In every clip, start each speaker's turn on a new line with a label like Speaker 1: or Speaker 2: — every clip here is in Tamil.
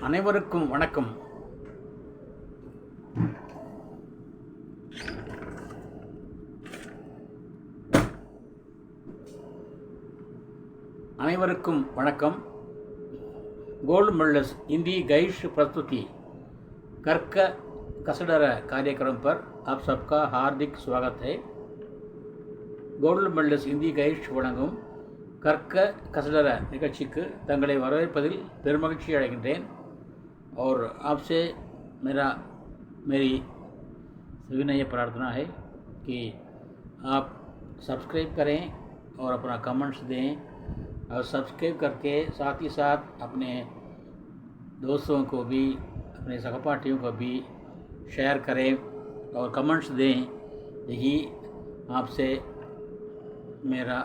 Speaker 1: அனைவருக்கும் வணக்கம். अनेवरुक्कुम वणक्कम. गोल्ड मेडल्स हिंदी गाइड प्रस्तुति कर्क कसडर कार्यक्रम पर आप सबका हार्दिक स्वागत है. गोल्ड मेडल्स हिंदी गाइड वழங்கும் கற்க கசடர நிகழ்ச்சிக்கு தங்களை வரவேற்பதில் பெருமகிழ்ச்சி அடைகின்றேன். और आपसे मेरी विनय प्रार्थना है कि आप सब्सक्राइब करें और अपना कमेंट्स दें, और सब्सक्राइब करके साथ ही साथ अपने दोस्तों को भी, अपने सहपाठियों को भी शेयर करें और कमेंट्स दें. यही आपसे मेरा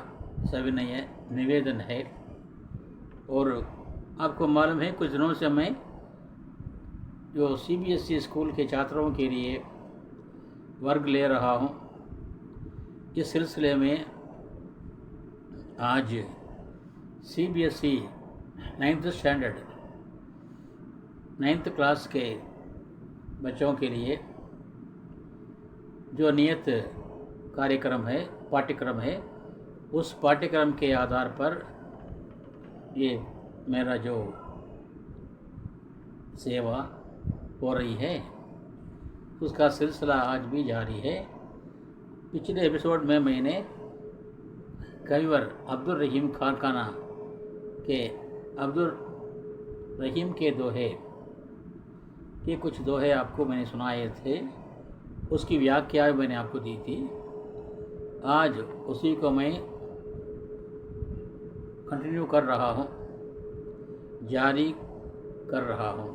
Speaker 1: सविनय निवेदन है. और आपको मालूम है, कुछ दिनों से मैं जो CBSE स्कूल के छात्रों के लिए वर्ग ले रहा हूँ. इस सिलसिले में आज CBSE 9th standard 9th class के बच्चों के लिए जो नियत कार्यक्रम है, पाठ्यक्रम है, उस पाठ्यक्रम के आधार पर ये मेरा जो सेवा हो रही है उसका सिलसिला आज भी जारी है. पिछले एपिसोड में मैंने कविवर अब्दुल रहीम खानकाना के अब्दुल रहीम के दोहे के कुछ दोहे आपको मैंने सुनाए थे. उसकी व्याख्या मैंने आपको दी थी. आज उसी को मैं कंटिन्यू कर रहा हूँ, जारी कर रहा हूँ.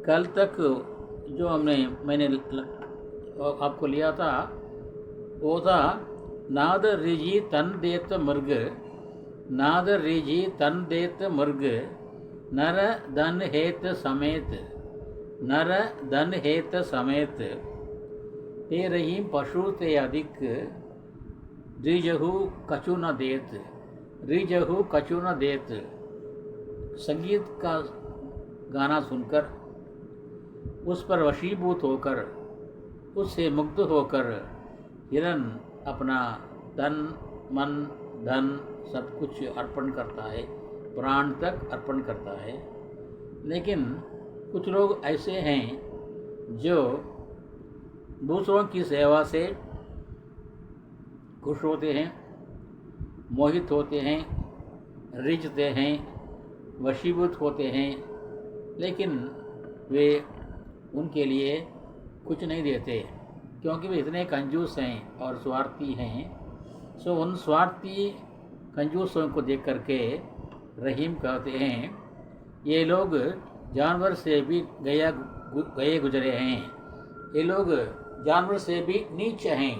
Speaker 1: कल तक जो मैंने आपको लिया था वो था नाद रिजी तन देत मृग, नाद रिजी तन देत मृग, नर धन हेत समेत, नर धन हेत समेत, ते रही पशु ते अधिक, रिजहु कछु न देत, रिजहु कछु न देत. संगीत का गाना सुनकर उस पर वशीभूत होकर, उससे मुग्ध होकर हिरन अपना तन मन धन सब कुछ अर्पण करता है, प्राण तक अर्पण करता है. लेकिन कुछ लोग ऐसे हैं जो दूसरों की सेवा से खुश होते हैं, मोहित होते हैं, रिझते हैं, वशीभूत होते हैं, लेकिन वे उनके लिए कुछ नहीं देते क्योंकि वे इतने कंजूस हैं और स्वार्थी हैं. सो उन स्वार्थी कंजूसों को देख करके रहीम कहते हैं, ये लोग जानवर से भी गए गुजरे हैं, ये लोग जानवर से भी नीच हैं.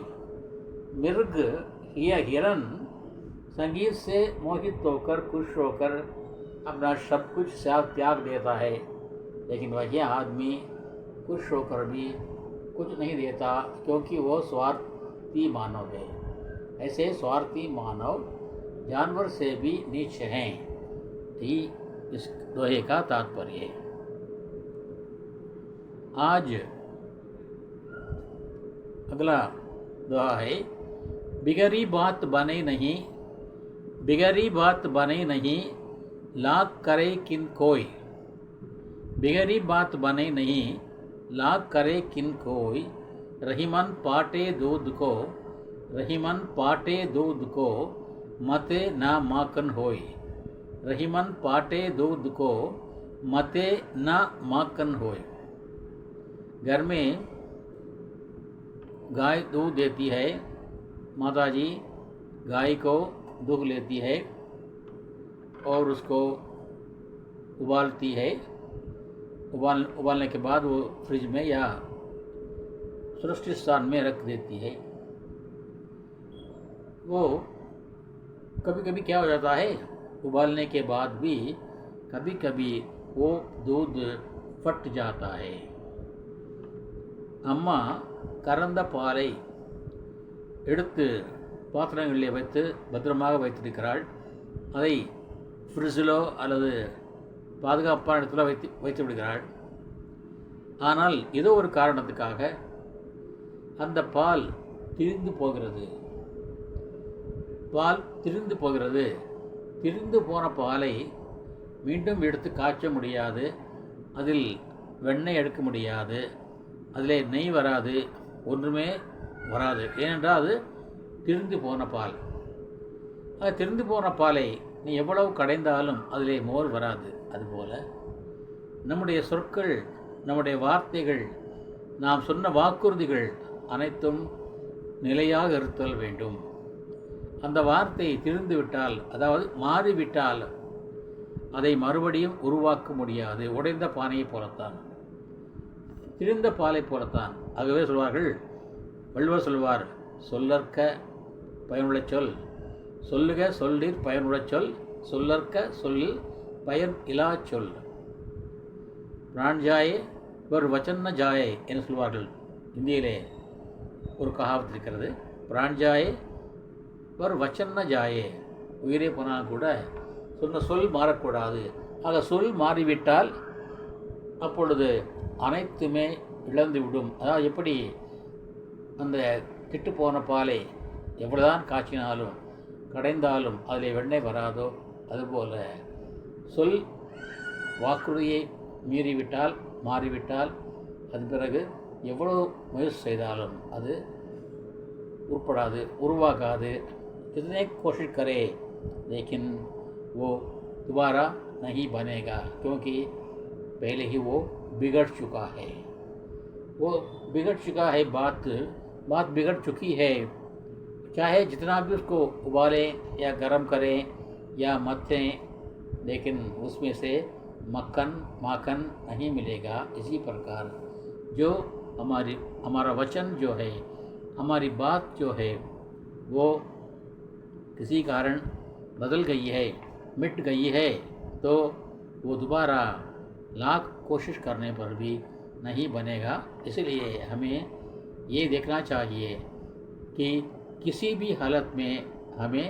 Speaker 1: मृग या हिरन संगीत से मोहित होकर, खुश होकर अपना सब कुछ त्याग देता है, लेकिन वही आदमी खुश होकर भी कुछ नहीं देता क्योंकि वो स्वार्थी मानव है. ऐसे स्वार्थी मानव जानवर से भी नीच हैं. ही इस दोहे का तात्पर्य है. आज अगला दोहा है, बिगड़ी बात बने नहीं, बिगड़ी बात बने नहीं, लाख करे किन कोई, बिगड़ी बात बने नहीं, लाख करे किन कोई, रहीमन पाटे दूध को, रहीमन पाटे दूध को, मते ना माखन होई, रहीमन पाटे दूध को, मते ना माखन होई. घर में गाय दूध देती है, माताजी गाय को दूध लेती है और उसको उबालती है. उबालने के बाद वो फ्रिज में या सुरक्षित स्थान में रख देती है. वो कभी कभी क्या हो जाता है, उबालने के बाद भी कभी कभी वो दूध फट जाता है. अम्मा கறந்த பாலை எடுத்து பாத்திரங்களிலே வைத்து பத்திரமாக வைத்திருக்கிறாள். அதை ஃப்ரிட்ஜிலோ அல்லது பாதுகாப்பான இடத்துல வைத்து விடுகிறாள். ஆனால் ஏதோ ஒரு காரணத்துக்காக அந்த பால் திரிந்து போகிறது. திரிந்து போன பாலை மீண்டும் எடுத்து காய்ச்ச முடியாது, அதில் வெண்ணெய் எடுக்க முடியாது, அதில் நெய் வராது, ஒன்றுமே வராது. ஏனென்றால் அது திரிந்து போன பால். திரிந்து போன பாலை நீ எவ்வளவு கடைந்தாலும் அதிலே மோர் வராது. அதுபோல் நம்முடைய சொற்கள், நம்முடைய வார்த்தைகள், நாம் சொன்ன வாக்குறுதிகள் அனைத்தும் நிலையாக இருத்தல் வேண்டும். அந்த வார்த்தை திரிந்து விட்டால், அதாவது மாறிவிட்டால், அதை மறுபடியும் உருவாக்க முடியாது. உடைந்த பானையை போலத்தான், திரிந்த பாலை போலத்தான். ஆகவே சொல்வார்கள், வள்ளுவர் சொல்வார், சொல்லற்க பயனுள்ள சொல், சொல்லுக சொல்லிற் பயனுள்ள சொல், சொல்லற்க சொல்லில் பயன் இலா சொல். பிரான் ஜாயே ஒரு வச்சன்ன ஜாயே என்று சொல்வார்கள். இந்தியிலே ஒரு கஹாவத் இருக்கிறது, பிரான் ஜாயே ஒரு வச்சன்ன ஜாயே. உயிரே போனால் கூட சொன்ன சொல் மாறக்கூடாது. ஆக சொல் மாறிவிட்டால் அப்பொழுது அனைத்துமே இழந்துவிடும். அதாவது எப்படி அந்த கெட்டுப்போன பாலை எவ்வளோதான் காய்ச்சினாலும் கடைந்தாலும் அதில் வெண்ணெய் வராதோ, அதுபோல் சொல் வாக்குறுதியை மீறிவிட்டால், மாறிவிட்டால், அதன் பிறகு எவ்வளோ முயற்சி செய்தாலும் அது உருப்படாது, உருவாகாது. कितने कोशिश करे लेकिन वो दोबारा नहीं बनेगा, क्योंकि पहले ही वो बिगड़ चुका है। वो बिगड़ चुका है, बात बिगड़ चुकी है। चाहे जितना भी उसको उबालें या गरम करें या मथें, लेकिन उसमें से माखन नहीं मिलेगा। इसी प्रकार जो हमारा वचन जो है, हमारी बात जो है, वो किसी कारण बदल गई है, मिट गई है, तो वो दोबारा लाख कोशिश करने पर भी नहीं बनेगा। इसलिए हमें ये देखना चाहिए कि किसी भी हालत में हमें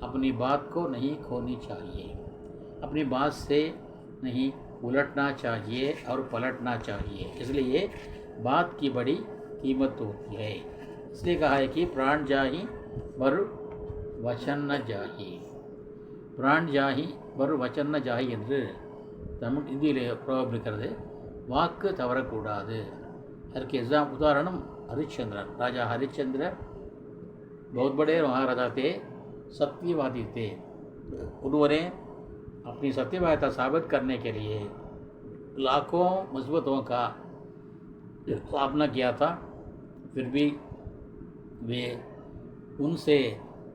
Speaker 1: अपनी बात को नहीं खोनी चाहिए, अपनी बात से नहीं उलटना चाहिए और पलटना चाहिए। इसलिए बात की बड़ी कीमत होती है। इसलिए कहा है कि प्राण जाही वर वचन न जाही, प्राण जाही वर वचन न जाही என்று தமிழ் இந்தியிலே பிரயோகம் இருக்கிறது. வாக்கு தவறக்கூடாது. அதற்கு உதாரணம் हरिश्चंद्र। राजा हरिश्चंद्र बहुत बड़े महाराजा थे, सत्यवादी थे। उन्होंने अपनी सत्यवादिता साबित करने के लिए लाखों मस्जिदों का स्थापना किया था, फिर भी वे उनसे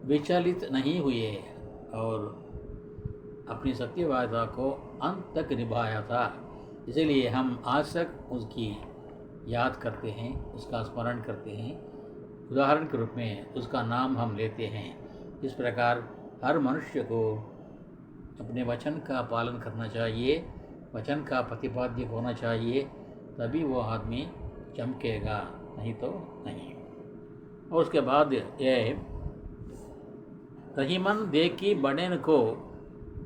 Speaker 1: विचलित नहीं हुए और अपनी सत्यवादिता को अंत तक निभाया था। इसलिए हम आज तक उसकी याद करते हैं, उसका स्मरण करते हैं, उदाहरण के रूप में उसका नाम हम लेते हैं। इस प्रकार हर मनुष्य को अपने वचन का पालन करना चाहिए, वचन का प्रतिपाद्य होना चाहिए, तभी वो आदमी चमकेगा, नहीं तो नहीं। और उसके बाद ये रहीमन देखी बड़ेन को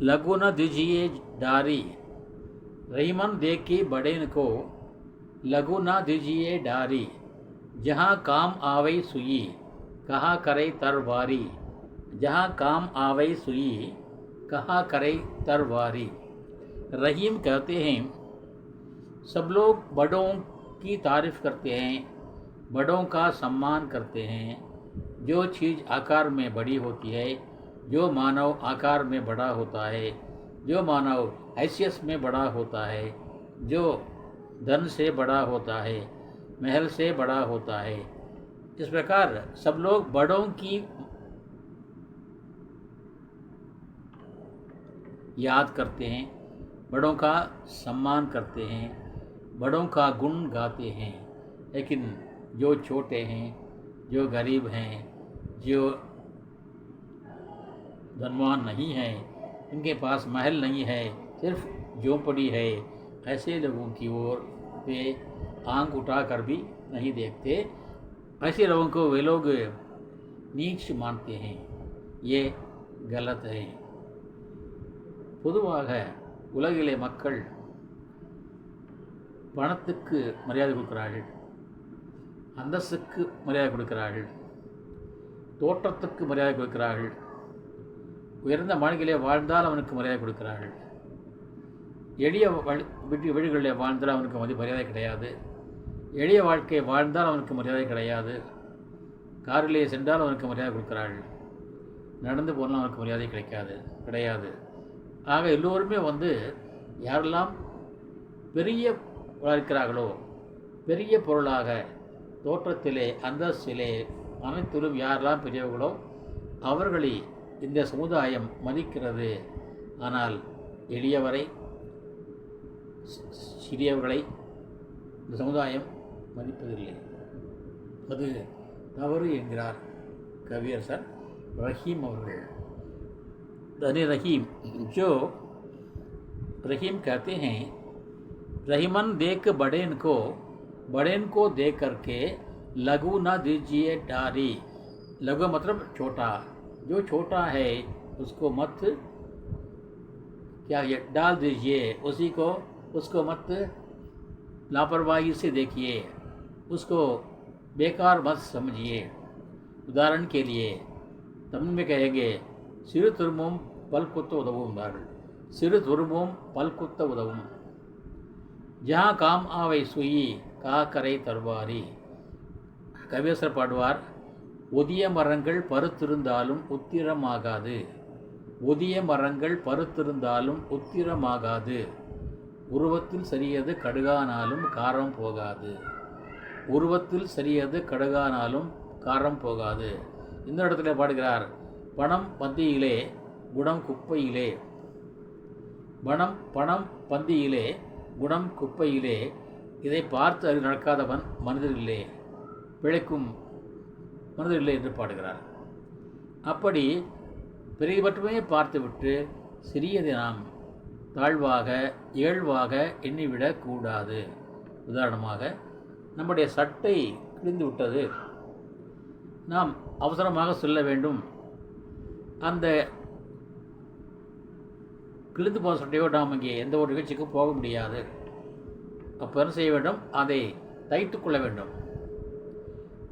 Speaker 1: लघु न दीजिए डारी, रहीमन देखी बड़ेन को लघु न दीजिए डारी, जहाँ काम आवे सुई कहा करे तरवारी, जहाँ काम आवे सुई कहा करे तरवारी। रहीम कहते हैं, सब लोग बड़ों की तारीफ़ करते हैं, बड़ों का सम्मान करते हैं। जो चीज़ आकार में बड़ी होती है, जो मानव आकार में बड़ा होता है, जो मानव हैसियत में बड़ा होता है, जो धन से बड़ा होता है, महल से बड़ा होता है, इस प्रकार सब लोग बड़ों की याद करते हैं, बड़ों का सम्मान करते हैं, बड़ों का गुण गाते हैं। लेकिन जो छोटे हैं, जो गरीब हैं, जो धनवान नहीं हैं, इनके पास महल नहीं है, सिर्फ झोंपड़ी है, ऐसे लोगों की ओर वे आंख उठाकर भी नहीं देखते। ऐसे लोगों को वे लोग नीच मानते हैं। ये गलत है। பொதுவாக உலகிலே மக்கள் பணத்துக்கு மரியாதை கொடுக்கிறார்கள், அந்தஸ்துக்கு மரியாதை கொடுக்கிறார்கள், தோற்றத்துக்கு மரியாதை கொடுக்கிறார்கள், உயர்ந்த மாளிகையிலே வாழ்ந்தால் அவனுக்கு மரியாதை கொடுக்கிறார்கள், எளிய வீடுகளிலே வாழ்ந்தால் அவனுக்கு மரியாதை கிடையாது, எளிய வாழ்க்கை வாழ்ந்தால் அவனுக்கு மரியாதை கிடையாது, காரிலே சென்றால் அவனுக்கு மரியாதை கொடுக்கிறார்கள், நடந்து போனால் அவனுக்கு மரியாதை கிடையாது. ஆக எல்லோருமே யாரெல்லாம் பெரிய இருக்கிறார்களோ, பெரிய பொருளாக தோற்றத்திலே அந்தஸ்திலே அனைத்திலும் யாரெல்லாம் பெரியவர்களோ அவர்களை இந்த சமுதாயம் மதிக்கிறது. ஆனால் எளியவரை, சிறியவர்களை இந்த சமுதாயம் மதிப்பதில்லை. அது தவறு என்கிறார் கவியரசர் ரஹீம் அவர்கள். धनी रहीम जो रहीम कहते हैं, रहीमन देख बड़ेन को देख करके लघु न दीजिए डारी। लघु मतलब छोटा, जो छोटा है उसको मत डाल दीजिए, उसको मत लापरवाही से देखिए, उसको बेकार मत समझिए। उदाहरण के लिए तमिल में कहेंगे, சிறு துரும்பும் பல்குத்த உதவும்பார்கள். சிறு துரும்பும் பல்குத்த உதவும். ஜஹா காம் ஆவை சுயி காக்கரை தருவாரி. கவியரசர் பாடுவார், ஒதிய மரங்கள் பருத்திருந்தாலும் உத்திரமாகாது, ஒதிய மரங்கள் பருத்திருந்தாலும் உத்திரமாகாது, உருவத்தில் சரியது கடுகானாலும் காரம் போகாது. உருவத்தில் சரியது கடுகானாலும் காரம் போகாது. இந்த இடத்துல பாடுகிறார், பணம் பந்தியிலே குணம் குப்பையிலே, பணம் பந்தியிலே குணம் குப்பையிலே, இதை பார்த்து அது நடக்காதவன் மனிதரில்லை, பிழைக்கும் மனிதரில்லை என்று பாடுகிறார். அப்படி பிறகு மட்டுமே பார்த்துவிட்டு சிறியதை நாம் தாழ்வாக இயல்பாக எண்ணிவிடக்கூடாது. உதாரணமாக, நம்முடைய சட்டை கிழிந்து விட்டது, நாம் அவசரமாக செல்ல வேண்டும். அந்த கிழிந்து போன சட்டையோ நாம் இங்கே எந்த ஒரு நிகழ்ச்சிக்கும் போக முடியாது. அப்போ என்ன செய்ய வேண்டும்? அதை தைத்து கொள்ள வேண்டும்.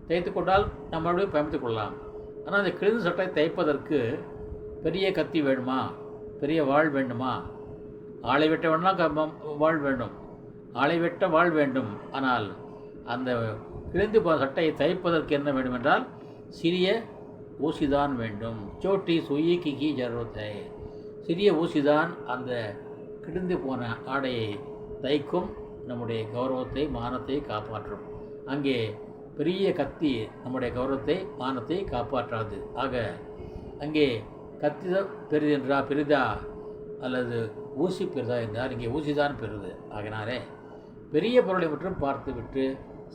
Speaker 1: தைத்து கொண்டால் நம்மளுடைய பயன்படுத்திக் கொள்ளலாம். ஆனால் அந்த கிழிந்த சட்டை தைப்பதற்கு பெரிய கத்தி வேண்டுமா, பெரிய வாள் வேண்டுமா? ஆளை வெட்ட வேணும்னா வாள் வேண்டும், ஆளை வெட்ட வாள் வேண்டும். ஆனால் அந்த கிழிந்து போன சட்டையை தைப்பதற்கு என்ன வேண்டும் என்றால் சிறிய ஊசிதான் வேண்டும். சோட்டி சுயிக்கு கி ஜரூரத் ஹை. சிறிய ஊசிதான் அந்த கிழிந்து போன ஆடையை தைக்கும், நம்முடைய கௌரவத்தை மானத்தை காப்பாற்றும். அங்கே பெரிய கத்தி நம்முடைய கௌரவத்தை மானத்தை காப்பாற்றாது. ஆக அங்கே கத்தி தான் பெரிதா அல்லது ஊசி பெரிதா என்றால் இங்கே ஊசிதான் பெரிது. ஆகினாலே பெரிய பொருளை மட்டும் பார்த்துவிட்டு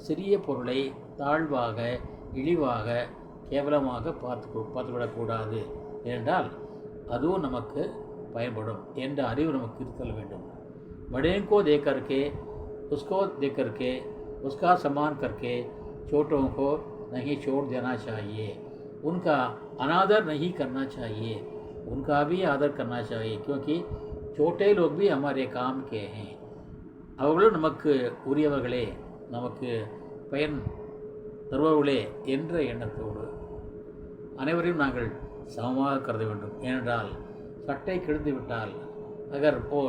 Speaker 1: சிறிய பொருளை தாழ்வாக இழிவாக கேவலமாக பார்த்துவிடக்கூடாது. ஏனென்றால் அதுவும் நமக்கு பயன்படும் என்ற அறிவு நமக்கு இருத்தல் வேண்டும். बड़े को देख करके उसको देख करके उसका सम्मान करके छोटों को नहीं छोड़ देना चाहिए, उनका अनादर नहीं करना चाहिए, उनका भी आदर करना चाहिए, क्योंकि छोटे लोग भी हमारे काम के हैं. அவர்களும் நமக்கு உரியவர்களே, நமக்கு பயன் தருபவர்களே என்ற எண்ணத்தோடு அனைவரையும் நாங்கள் சமமாக கருத வேண்டும். ஏனென்றால் சட்டை கிழிந்து விட்டால் अगर वो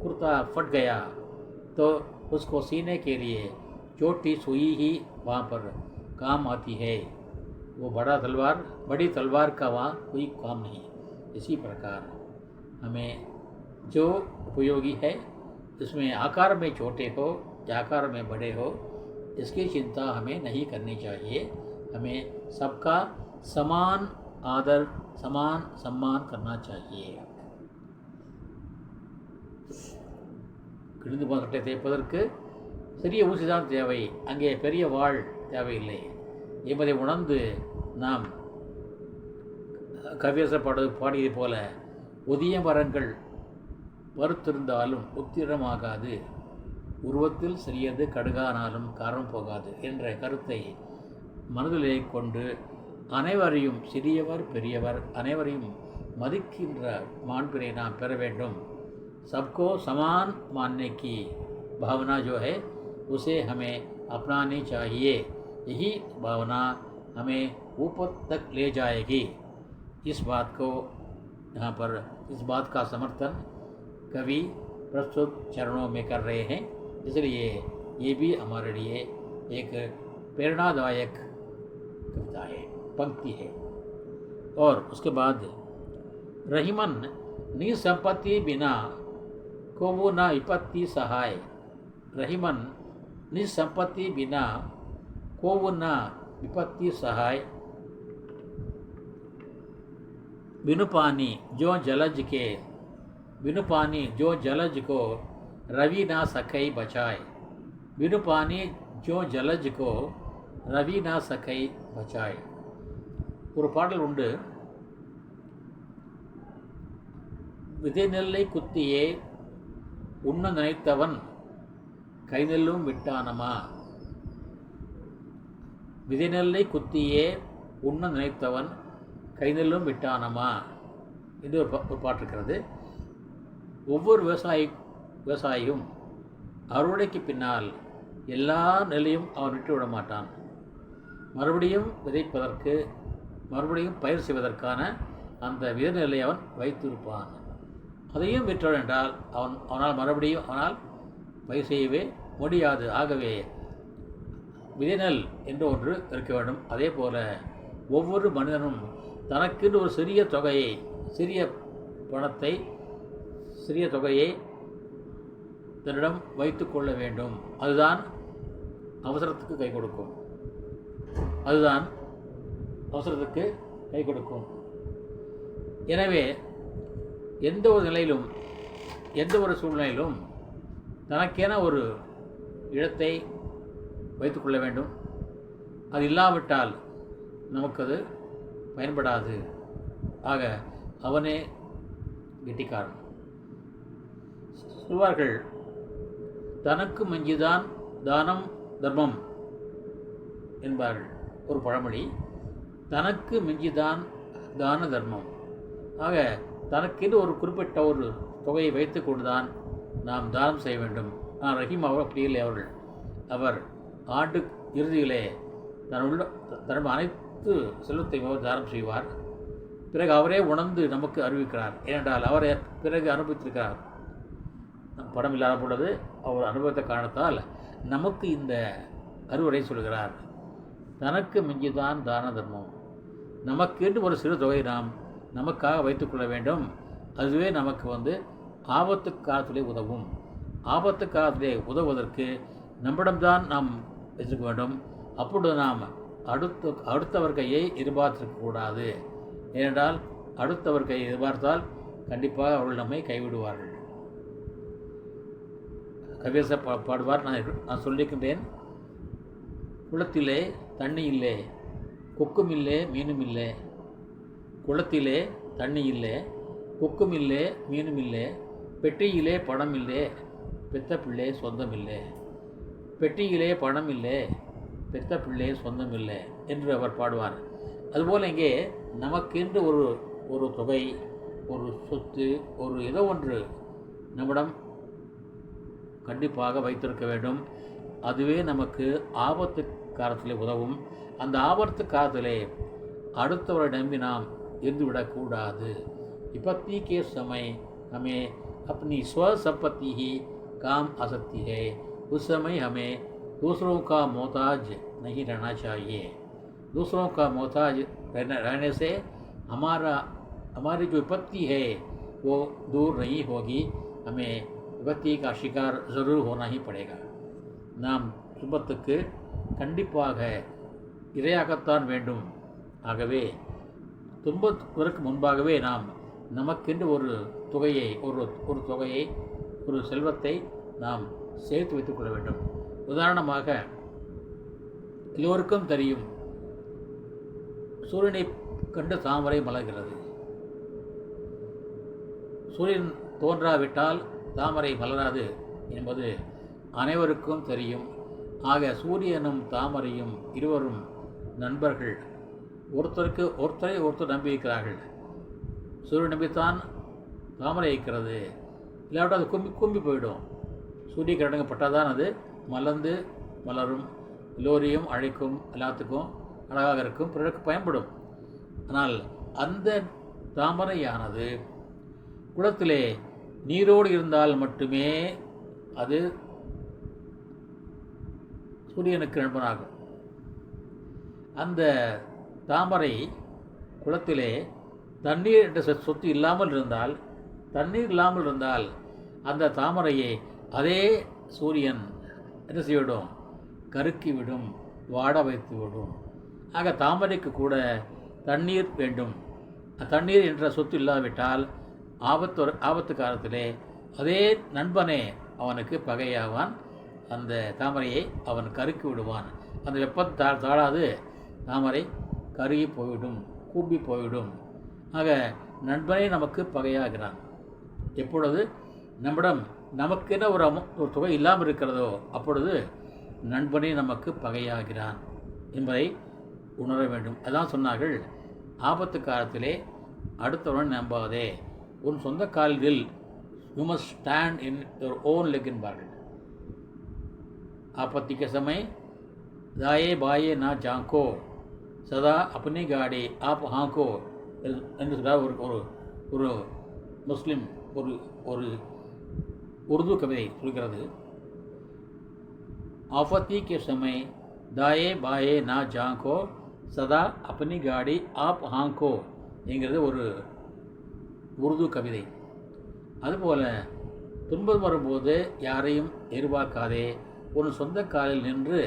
Speaker 1: कुर्ता फट गया तो उसको सीने के लिए छोटी सुई ही वहाँ पर काम आती है. वो बड़ी तलवार का वहाँ कोई काम नहीं. इसी प्रकार हमें जो उपयोगी है इसमें आकार में छोटे हो या आकार में बड़े हो, इसकी चिंता हमें नहीं करनी चाहिए. हमें सबका समान आदर समान सम्मान करना चाहिए. கிழிந்து போன சட்டை தைப்பதற்கு சிறிய ஊசிதான் தேவை, அங்கே பெரிய வாள் தேவையில்லை என்பதை உணர்ந்து நாம் கவியரசர் பாடியது போல ஒதிய மரங்கள் வறுத்திருந்தாலும் உத்திரமாகாது, உருவத்தில் சிறியது கடுகானாலும் காரம் போகாது என்ற கருத்தை மனதிலே கொண்டு அனைவரையும் சிறியவர் பெரியவர் அனைவரையும் மதிக்கின்ற மாண்பினை நாம் பெற வேண்டும். सबको समान मानने की भावना जो है उसे हमें अपनानी चाहिए। यही भावना हमें ऊपर तक ले जाएगी। इस बात को यहाँ पर इस बात का समर्थन कवि प्रस्तुत चरणों में कर रहे हैं, इसलिए ये भी हमारे लिए एक प्रेरणादायक कविता है, पंक्ति है। और उसके बाद रहीमन निसंपत्ति बिना को वो न विपत्ति सहाय। रहीमन निसंपत्ति बिना को वो न विपत्ति सहाय। बिनु पानी जो जलज के बिनु पानी जो जलज को रवि ना सकै बचाए। बिनु पानी जो जलज को रवि ना सकै बचाए। ஒரு பாடல் உண்டு. விதை நெல்லை குத்தியே உண்ண நினைத்தவன் கை நெல்லும் விட்டானமா. விதை நெல்லை குத்தியே உண்ண நினைத்தவன் கை நெல்லும் விட்டானமா என்று ஒரு பாட்டு இருக்கிறது. ஒவ்வொரு விவசாயியும் அறுவடைக்கு பின்னால் எல்லா நெல்லையும் அவன் விட்டு விட மாட்டான். மறுபடியும் விதைப்பதற்கு, மறுபடியும் பயிர் செய்வதற்கான அந்த விதை நெல்லை அவன் வைத்திருப்பான். அதையும் விற்றோம் என்றால் அவனால் மறுபடியும் பயிர் செய்யவே முடியாது. ஆகவே விதைநெல் என்று ஒன்று இருக்க வேண்டும். அதே போல ஒவ்வொரு மனிதனும் தனக்கென்று ஒரு சிறிய தொகையை தன்னிடம் வைத்து கொள்ள வேண்டும். அதுதான் அவசரத்துக்கு கை கொடுக்கும். எனவே எந்த ஒரு நிலையிலும், எந்த ஒரு சூழ்நிலையிலும் தனக்கென ஒரு இடத்தை வைத்துக்கொள்ள வேண்டும். அது இல்லாவிட்டால் நமக்கு அது பயன்படாது. ஆக அவனே கெட்டிக்காரன். சொல்வார்கள், தனக்கு மிஞ்சிதான் தானம் தர்மம் என்பார்கள். ஒரு பழமொழி, தனக்கு மிஞ்சிதான் தான தர்மம். ஆக தனக்கென்று ஒரு குறிப்பிட்ட ஒரு தொகையை வைத்து கொண்டுதான் நாம் தானம் செய்ய வேண்டும். நான் ரஹீம் அவர் அப்படி இல்லை. அவர் ஆண்டு இறுதியிலே தன்னுடைய அனைத்து செல்வத்தையும் தானம் செய்வார். பிறகு அவரே உணர்ந்து நமக்கு அறிவிக்கிறார். ஏனென்றால் அவரை பிறகு அனுபவித்திருக்கிறார். படம் இல்லாத பொழுது அவர் அனுபவத்தை காரணத்தால் நமக்கு இந்த அறிவுரை சொல்கிறார். தனக்கு மிஞ்சிதான் தான தர்மம். நமக்கென்று ஒரு சிறு தொகை நாம் நமக்காக வைத்துக்கொள்ள வேண்டும். அதுவே நமக்கு ஆபத்து காலத்திலே உதவும். ஆபத்து காலத்திலே உதவுவதற்கு நம்மிடம்தான் நாம் வச்சுக்க வேண்டும். அப்பொழுது நாம் அடுத்தவர் கையை எதிர்பார்த்திருக்கக்கூடாது. ஏனென்றால் அடுத்தவர் கையை எதிர்பார்த்தால் கண்டிப்பாக அவர்கள் நம்மை கைவிடுவார்கள். கவியரச பாடுவார், நான் சொல்லியிருக்கின்றேன். குளத்திலே தண்ணி இல்லை, கொக்கும் இல்லை, மீனும் இல்லை. குளத்திலே தண்ணி இல்லை, கொக்கும் இல்லை, மீனும் இல்லை. பெட்டியிலே பணம் இல்லை, பெத்த பிள்ளை சொந்தம் இல்லை. பெட்டியிலே பணம் இல்லை, பெத்த பிள்ளை சொந்தம் இல்லை என்று அவர் பாடுவார். அதுபோல் இங்கே நமக்கென்று ஒரு தொகை, ஒரு சொத்து, ஒரு ஏதோ ஒன்று நம்மிடம் கண்டிப்பாக வைத்திருக்க வேண்டும். அதுவே நமக்கு ஆபத்து காலத்திலே உதவும். அந்த ஆபத்து காலத்திலே அடுத்தவரை நம்பி நாம் இருந்துவிடக்கூடாது. विपत्ति के समय हमें अपनी स्वसंपत्ति ही काम आ सकती है. उस समय हमें दूसरों का मोहताज नहीं रहना चाहिए. दूसरों का मोहताज रहने से हमारी जो विपत्ति है वो दूर नहीं होगी. हमें विपत्ति का शिकार ज़रूर होना ही पड़ेगा. நாம் துன்பத்துக்கு கண்டிப்பாக இரையாகத்தான் வேண்டும். ஆகவே துன்பத்திற்கு முன்பாகவே நாம் நமக்கென்று ஒரு தொகையை ஒரு செல்வத்தை நாம் சேர்த்து வைத்துக் கொள்ள வேண்டும். உதாரணமாக எல்லோருக்கும் தெரியும், சூரியனை கண்டு தாமரை மலர்கிறது. சூரியன் தோன்றாவிட்டால் தாமரை மலராது என்பது அனைவருக்கும் தெரியும். ஆக சூரியனும் தாமரையும் இருவரும் நண்பர்கள். ஒருத்தரை ஒருத்தர் நம்பியிருக்கிறார்கள். சூரியன் நம்பித்தான் தாமரை இருக்கிறது. இல்லாவிட்டால் அது கும்பி போயிடும். சூரிய கிரணங்கள் பட்டால் தான் அது மலர்ந்து மலரும், எல்லோரையும் அழைக்கும், எல்லாத்துக்கும் அழகாக இருக்கும், பிறருக்கு பயன்படும். ஆனால் அந்த தாமரையானது குளத்திலே நீரோடு இருந்தால் மட்டுமே அது சூரியனுக்கு நண்பனாகும். அந்த தாமரை குளத்திலே தண்ணீர் என்ற சொத்து இல்லாமல் இருந்தால், தண்ணீர் இல்லாமல் இருந்தால் அந்த தாமரையை அதே சூரியன் என்ன செய்விடும்? கருக்கிவிடும், வாட வைத்து விடும். ஆக தாமரைக்கு கூட தண்ணீர் வேண்டும். தண்ணீர் என்ற சொத்து இல்லாவிட்டால் ஆபத்து காலத்திலே அதே நண்பனே அவனுக்கு பகையாவான். அந்த தாமரையை அவன் கருக்கி விடுவான். அந்த வெப்பத்தை தாழாது தாமரை கருகி போய்விடும், கூம்பி போய்விடும். ஆக நண்பனே நமக்கு பகையாகிறான். எப்பொழுது நம்மிடம் நமக்கென ஒரு தொகை இல்லாமல் இருக்கிறதோ அப்பொழுது நண்பனே நமக்கு பகையாகிறான் என்பதை உணர வேண்டும். அதான் சொன்னார்கள், ஆபத்து காலத்திலே அடுத்தவன் நம்பாதே, உன் சொந்த காலில் you must stand in your own leg என்பார்கள். आपत्ति के समय दाए बाए ना झांको, सदा अपनी गाड़ी आप हाँको என்று சொல்கிறார் ஒரு முஸ்லிம் ஒரு உருது கவிதை சொல்கிறது. ஆபத்தி के समय दाए बाए ना झांको, सदा अपनी गाड़ी आप हाँको என்கிறது ஒரு உருது கவிதை. அதுபோல் துன்பம் வரும்போது யாரையும் எதிர்பார்க்காதே, ஒரு சொந்த காலில் நின்று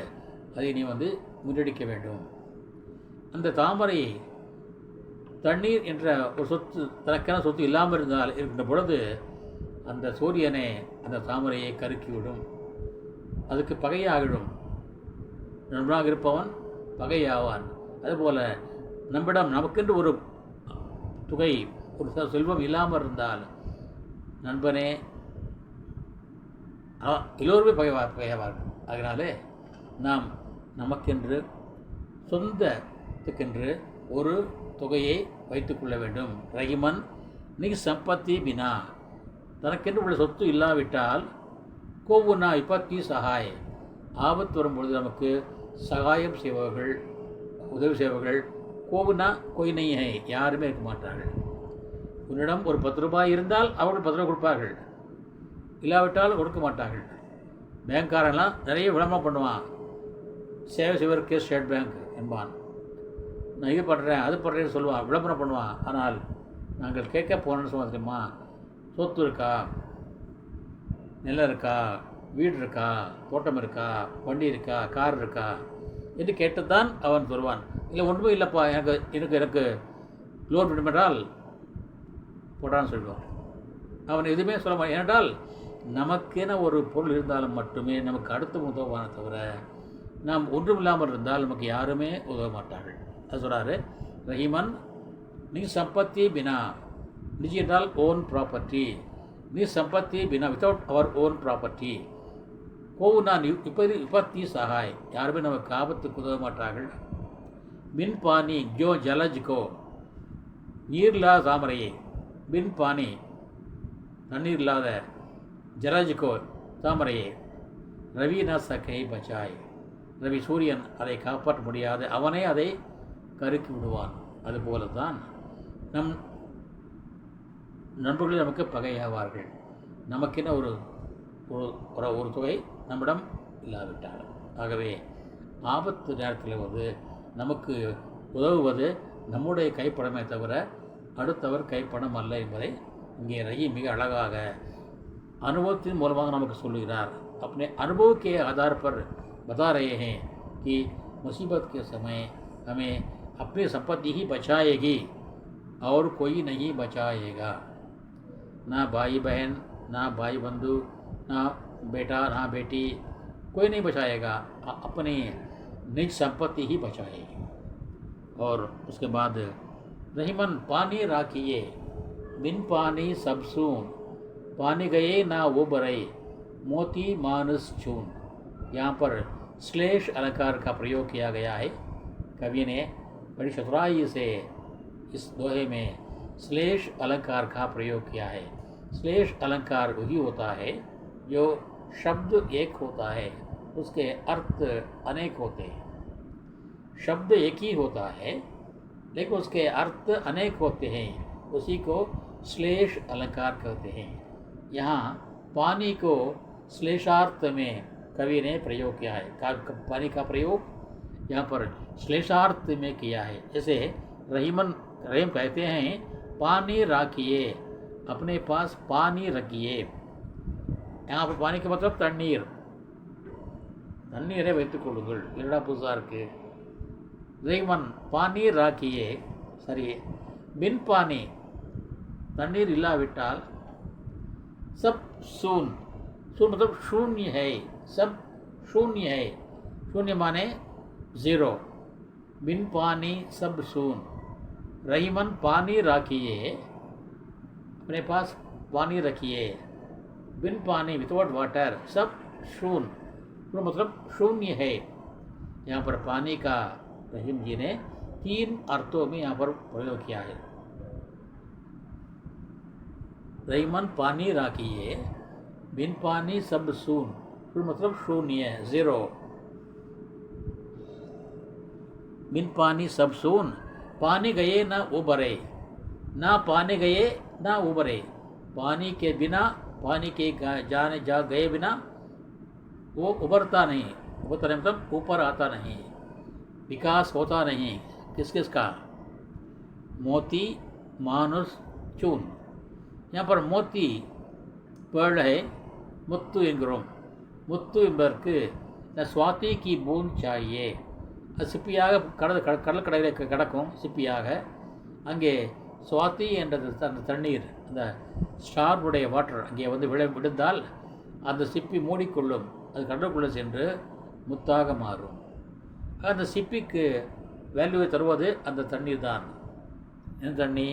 Speaker 1: அதை நீ முன்னெடுக்க வேண்டும். அந்த தாமரை தண்ணீர் என்ற ஒரு சொத்து, தனக்கான சொத்து இல்லாமல் இருக்கின்ற பொழுது அந்த சூரியனை அந்த தாமரையை கருக்கிவிடும், அதுக்கு பகையாகிடும். நண்பனாக இருப்பவன் பகையாவான். அதுபோல் நம்மிடம் நமக்கென்று ஒரு தொகை, ஒரு செல்வம் இல்லாமல் இருந்தால் நண்பனே எல்லோருமே பகையாவார்கள். அதனாலே நாம் நமக்கென்று சொந்தத்துக்கென்று ஒரு தொகையை வைத்துக்கொள்ள வேண்டும். ரஹிமன் நீ சம்பத்தி பினா, தனக்கென்று உள்ள சொத்து இல்லாவிட்டால் கோவுனா இப்பத்தி சகாய், ஆபத்து வரும்பொழுது நமக்கு சகாயம் செய்பவர்கள், உதவி செய்பவர்கள் கோவுனா கொய்னையை யாருமே இருக்க மாட்டார்கள். உன்னிடம் ஒரு 10 ரூபாய் இருந்தால் அவர்கள் 10 ரூபாய் கொடுப்பார்கள், இல்லாவிட்டால் கொடுக்க மாட்டார்கள். பேங்க்காரெல்லாம் நிறைய விளம்பரம் பண்ணுவான், சேவை செய்வதற்கு ஸ்டேட் பேங்க் என்பான். நான் இது பண்ணுறேன் அது பண்ணுறேன்னு சொல்லுவான், விளம்பரம் பண்ணுவான். ஆனால் நாங்கள் கேட்க போனோன்னு சொல்லுவோம் தெரியுமா, சொத்து இருக்கா, நிலம் இருக்கா, வீடு இருக்கா, தோட்டம் இருக்கா, வண்டி இருக்கா, கார் இருக்கா என்று கேட்டுத்தான் அவன் சொல்வான். இல்லை ஒன்றுமே இல்லைப்பா, எனக்கு லோன் வேண்டுமென்றால் போடான்னு சொல்லுவான். அவன் எதுவுமே சொல்ல மாட்டான். ஏனென்றால் நமக்கென ஒரு பொருள் இருந்தாலும் மட்டுமே நமக்கு அடுத்த உதவுவான தவிர நாம் ஒன்றும் இல்லாமல் இருந்தால் நமக்கு யாருமே உதவ மாட்டார்கள். அது சொல்கிறாரு, ரஹிமன் நீ சம்பத்தி பினா, நிஜி என்றால் ஓன் ப்ராப்பர்ட்டி, நீ சம்பத்தி பினா வித்தவுட் அவர் ஓன் ப்ராப்பர்ட்டி, கோவுனா விபத்தி சகாய், யாருமே நமக்கு ஆபத்துக்கு உதவ மாட்டார்கள். மின் பானி ஜோ ஜலஜ்கோ, நீர்லா தாமரையே, மின் பானி தண்ணீர் இல்லாத, ஜலஜ்கோ தாமரையே, ரவினா சகை பச்சாய், ரவி சூரியன் அதை காப்பாற்ற முடியாது, அவனே அதை கருக்கி விடுவான். அதுபோல தான் நம் நண்பர்கள் நமக்கு பகையாவார்கள். நமக்கென ஒரு ஒரு தொகை நம்மிடம் இல்லாவிட்டால். ஆகவே ஆபத்து நேரத்தில் நமக்கு உதவுவது நம்முடைய கைப்படமே தவிர அடுத்தவர் கைப்படம் அல்ல என்பதை இங்கே ரஹீம் மிக அழகாக अनुभवத்தின் மூலமாக நமக்கு சொல்லுகிறார். अपने अनुभव के आधार पर बता रहे हैं कि मुसीबत के समय हमें अपनी संपत्ति ही बचाएगी और कोई नहीं बचाएगा. ना भाई बहन, ना भाई बंधु, ना बेटा, ना बेटी, कोई नहीं बचाएगा, अपनी निज संपत्ति ही बचाएगी. और उसके बाद रहीमन पानी राखिए, बिन पानी सब सून, पानी गए ना वो बरई, मोती मानस चून. यहाँ पर श्लेष अलंकार का प्रयोग किया गया है. कवि ने बड़ी चतुराई से इस दोहे में श्लेष अलंकार का प्रयोग किया है. श्लेष अलंकार वही होता है जो शब्द एक होता है, उसके अर्थ अनेक होते हैं। शब्द एक ही होता है लेकिन उसके अर्थ अनेक होते हैं, उसी को श्लेष अलंकार कहते हैं। यहाँ पानी को श्लेषार्थ में कवि ने प्रयोग किया है। पानी का प्रयोग यहाँ पर श्लेषार्थ में किया है। जैसे रहीम कहते हैं, पानी राखिए, अपने पास पानी रखिए। यहाँ पर पानी का मतलब तண்ணீர், தண்ணீரை வைத்துக் கொள்ளுங்கள், என்னடா புதுசாக இருக்கு. ரஹீமன் பானி ராக்கியே, சரி. பின் பானி தண்ணீர் இல்லாவிட்டால் सब शून्य, शून्य मतलब शून्य है, सब शून्य है। शून्य माने ज़ीरो। बिन पानी सब शून्य। रहीमन पानी राखिए, अपने पास पानी रखिए। बिन पानी विदाउट वाटर सब शून्य, तो मतलब शून्य है। यहाँ पर पानी का रहीम जी ने 3 अर्थों में यहाँ पर प्रयोग किया है। रहीमन पानी राखिए, बिन पानी सब शून्य, तो मतलब शून्य, ज़ीरो। बिन पानी सब शून्य, पानी गए न उबरे, ना पानी गए ना उबरे। पानी के बिना, पानी के जाने जा गए बिना वो उबरता नहीं। उबरता नहीं मतलब ऊपर आता नहीं, विकास होता नहीं। किस किस का? मोती, मानुष, चून। यहाँ पर मोती पेड़ है, முத்து என்கிறோம். முத்து என்பதற்கு சுவாதி கி பூன் சாயே, அது சிப்பியாக கடற்கரையில் கிடக்கும் சிப்பியாக. அங்கே சுவாதி என்றது அந்த தண்ணீர், அந்த ஸ்டார்வுடைய வாட்டர் அங்கே வந்து விழுந்தால் அந்த சிப்பி மூடிக்கொள்ளும், அது கடலுக்குள்ளே சென்று முத்தாக மாறும். அந்த சிப்பிக்கு வேல்யூவை தருவது அந்த தண்ணீர் தான். இந்த தண்ணி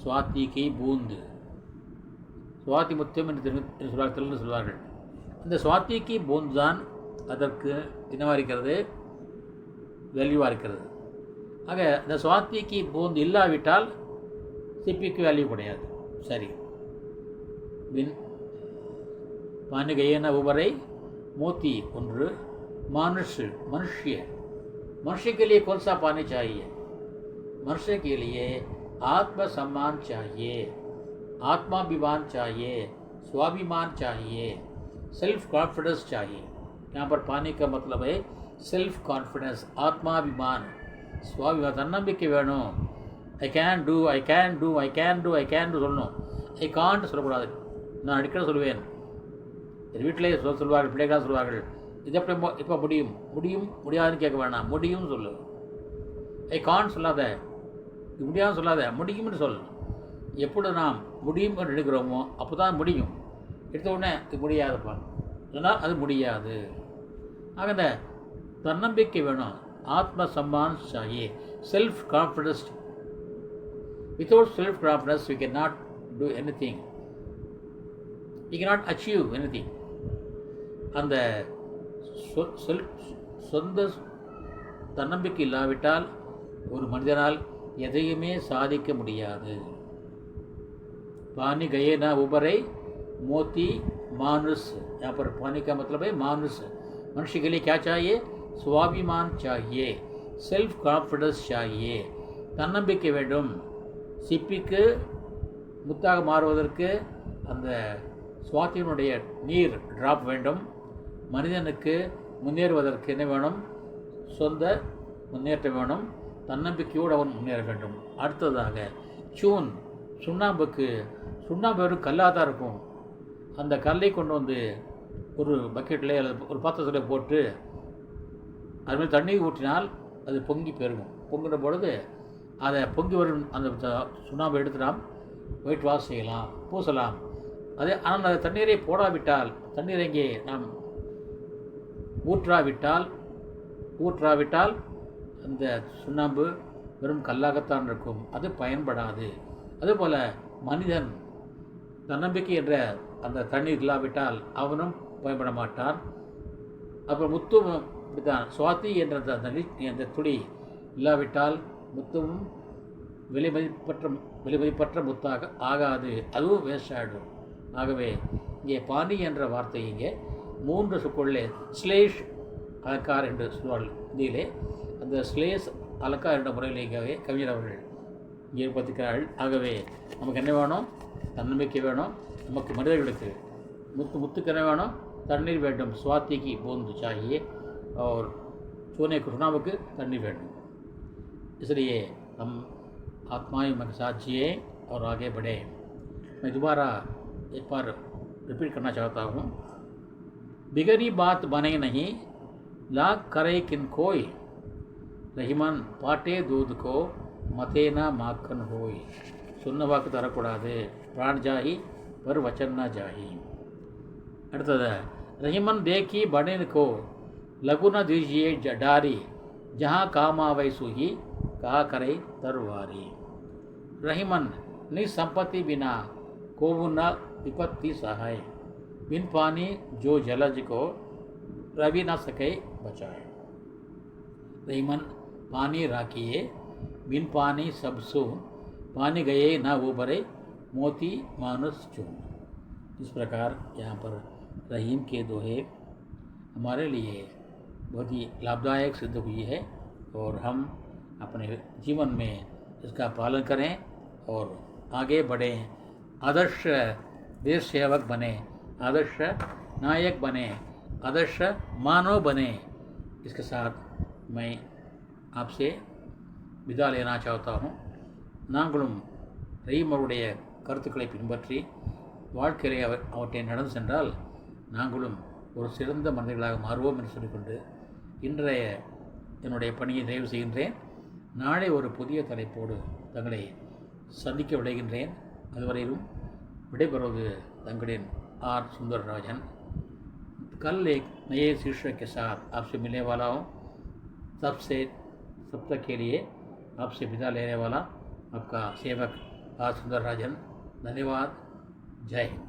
Speaker 1: சுவாதி கி பூந்து, சுவாதி முத்தம் என்று சொல்வார்கள். இந்த சுவாத்திக்கு பூந்து தான் அதற்கு என்னவாக இருக்கிறது, வேல்யூவாக இருக்கிறது. ஆக இந்த சுவாத்திக்கு பூந்து இல்லாவிட்டால் சிப்பிக்கு வேல்யூ கிடையாது. சரி. பின் पानी गए न उबरे, मोती ஒன்று, मनुष्य मनुष्य, मनुष्य के लिए कौन सा पानी चाहिए? मनुष्य के लिए आत्मसम्मान चाहिए, आत्माभिमान चाहिए, स्वाभिमान चाहिए, सेल्फ कॉन्फिडेंस चाहिए। यहाँ पर पानी का मतलब है सेल्फ कॉन्फिडेंस, आत्माभिमान, स्वाभिमान, தன்னம்பிக்கை வேணும். I can do, I can do, I can do, I can do சொல்லணும். ஐ கான்ட் சொல்லக்கூடாது. நான் அடிக்கடி சொல்லுவேன், என் வீட்டிலே சொல்வார்கள், பிள்ளைகளாக சொல்வார்கள், இது எப்படி இப்போ முடியும், முடியும் முடியாதுன்னு கேட்க வேணாம், முடியும்னு சொல்லு. ஐ கான்ட் சொல்லாத, இது முடியாதுன்னு சொல்லாத, முடியும்னு சொல். எப்பொழுது நாம் முடியும் என்று நினைக்கிறோமோ அப்போ தான் முடியும். எடுத்த உடனே இது முடியாதுப்பா சொன்னால் அது முடியாது. ஆக இந்த தன்னம்பிக்கை வேணும், ஆத்ம சம்மான் சாயே, self confidence. Without self confidence we can not do anything, we can not achieve anything. அந்த சொந்த தன்னம்பிக்கை இல்லாவிட்டால் ஒரு மனிதனால் எதையுமே சாதிக்க முடியாது. पानी गए ना उबरे, मोती मानुष। यहाँ पर पानी का मतलब है मानुष। मनुष्य के लिए क्या चाहिए? स्वाभिमान चाहिए, सेल्फ कॉन्फिडेंस चाहिए, தன்னம்பிக்கை வேண்டும். சிப்பிக்கு முத்தாக மாறுவதற்கு அந்த சுவாத்தியினுடைய நீர் டிராப் வேண்டும். மனிதனுக்கு முன்னேறுவதற்கு என்ன வேணும்? சொந்த முன்னேற்றம் வேணும், தன்னம்பிக்கையோடு அவன் முன்னேற வேண்டும். அடுத்ததாக சூன், சுண்ணாம்புக்கு, சுண்ணாம்பு வெறும் கல்லாக தான் இருக்கும். அந்த கல்லை கொண்டு வந்து ஒரு பக்கெட்டில் அல்லது ஒரு பாத்திரத்தில் போட்டு அது மாதிரி தண்ணீர் ஊற்றினால் அது பொங்கி பெருகும். பொங்குற பொழுது அதை பொங்கி வரும் அந்த சுண்ணாம்பை எடுத்து நாம் ஒயிட் வாஷ் செய்யலாம், பூசலாம். அதே ஆனால் அந்த தண்ணீரை போடாவிட்டால், தண்ணீரை இங்கே நாம் ஊற்றாவிட்டால் அந்த சுண்ணாம்பு வெறும் கல்லாகத்தான் இருக்கும், அது பயன்படாது. அதுபோல் மனிதன் தன்னம்பிக்கை என்ற அந்த தண்ணீர் இல்லாவிட்டால் அவனும் பயன்பட மாட்டான். அப்புறம் முத்தும் இப்படித்தான், சுவாத்தி என்ற அந்த துளி இல்லாவிட்டால் முத்தும் விலை மதிப்பற்ற முத்தாக ஆகாது, அதுவும் வேஸ்ட் ஆகிடும். ஆகவே இங்கே பாணி என்ற வார்த்தை இங்கே 3 சொற்களிலே ஸ்லேஷ் அலக்கார் என்று சொல்வார்கள் இந்தியிலே. அந்த ஸ்லேஷ் அலக்கார் என்ற முறையிலேயே கவிஞர் அவர்கள் இங்கே ஏற்படுத்திக்கிறார்கள். ஆகவே நமக்கு என்ன வேணும்? தன்னம்பிக்கை வேணும். நமக்கு மனிதர்களுக்கு मुत्तु करने वालों तन्नीर वेडम स्वाति की बूंद चाहिए और सोने कृष्णाव को तन्नीर वेडम। इसलिए हम आत्माएं के साथ जिए और आगे बढ़े। मैं दोबारा एक बार रिपीट करना चाहता हूँ। बिगड़ी बात बने नहीं लाग करे किन कोई रहीमन पाटे दूध को मते ना माखन होई। सुन्न वाक तरकूडादु प्राण जाही पर वचन ना जाही। அடுத்தது रहीमन देखी बड़े को लघु न दीजिए डारी जहाँ कामावै सुही कहा करे तरवारी। रहीमन नि संपत्ति बिना कोवु न विपत्ति सहाय बिन पानी जो जलज को रवि न सके बचाए। रहीमन पानी राखिए बिन पानी सब सून पानी गए न उबरे मोती मानुस चून। इस प्रकार यहाँ पर रहीम के दोहे हमारे लिए बहुत ही लाभदायक सिद्ध हुई है और हम अपने जीवन में इसका पालन करें और आगे बढ़ें। आदर्श देश सेवक बने, आदर्श नायक बने, आदर्श मानव बने। इसके साथ मैं आपसे विदा लेना चाहता हूँ। நாங்களும் ரஹீம் அவருடைய கருத்துக்களை பின்பற்றி வாழ்க்கையிலே அவற்றை நடந்து சென்றால் நாங்களும் ஒரு சிறந்த மனிதர்களாக மாறுவோம் என்று சொல்லிக்கொண்டு இன்றைய என்னுடைய பணியை நிறைவு செய்கின்றேன். நாளை ஒரு புதிய தலைப்போடு தங்களை சந்திக்க விளைகின்றேன். அதுவரையிலும் விடைபெறுவது தங்களின் आर सुंदरराजन। कल एक नए शीर्षक के साथ आपसे मिलने वाला हूँ। तब तक के लिए आपसे विदा लेने वाला आपका सेवक आर सुंदरराजन। धन्यवाद। जय हिंद।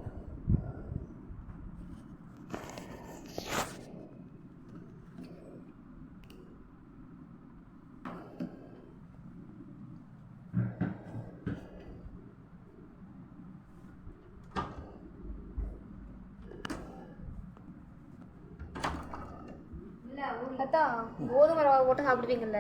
Speaker 2: கோதுமை ரவா போட்டு சாப்பிடுவீங்கல்ல?